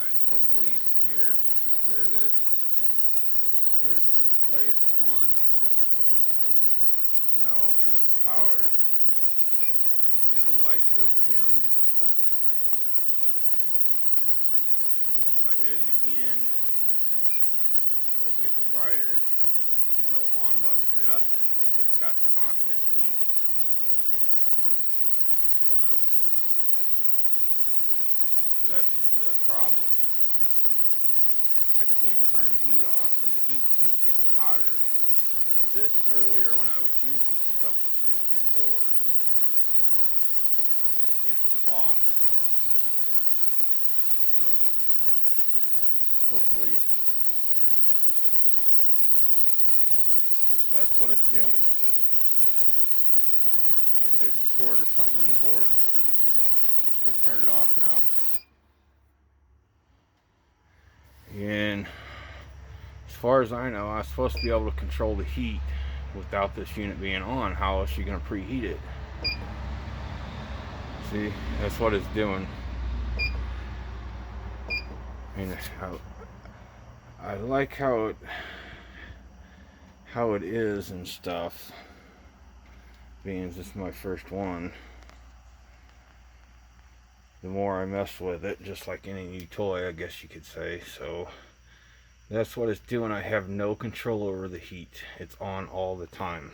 Alright, hopefully you can hear this. There's the display, it's on. Now I hit the power, see the light goes dim. If I hit it again, it gets brighter. No on button or nothing. It's got constant heat. That's the problem. I can't turn the heat off and the heat keeps getting hotter. This earlier when I was using it was up to 64 and it was off. So hopefully that's what it's doing. Like there's a short or something in the board. I turn it off now. And as far as I know, I'm supposed to be able to control the heat without this unit being on. How else are you going to preheat it? See, that's what it's doing. And I like how it is and stuff. Being this is my first one, the more I mess with it, just like any new toy, I guess you could say. So that's what it's doing. I have no control over the heat. It's on all the time.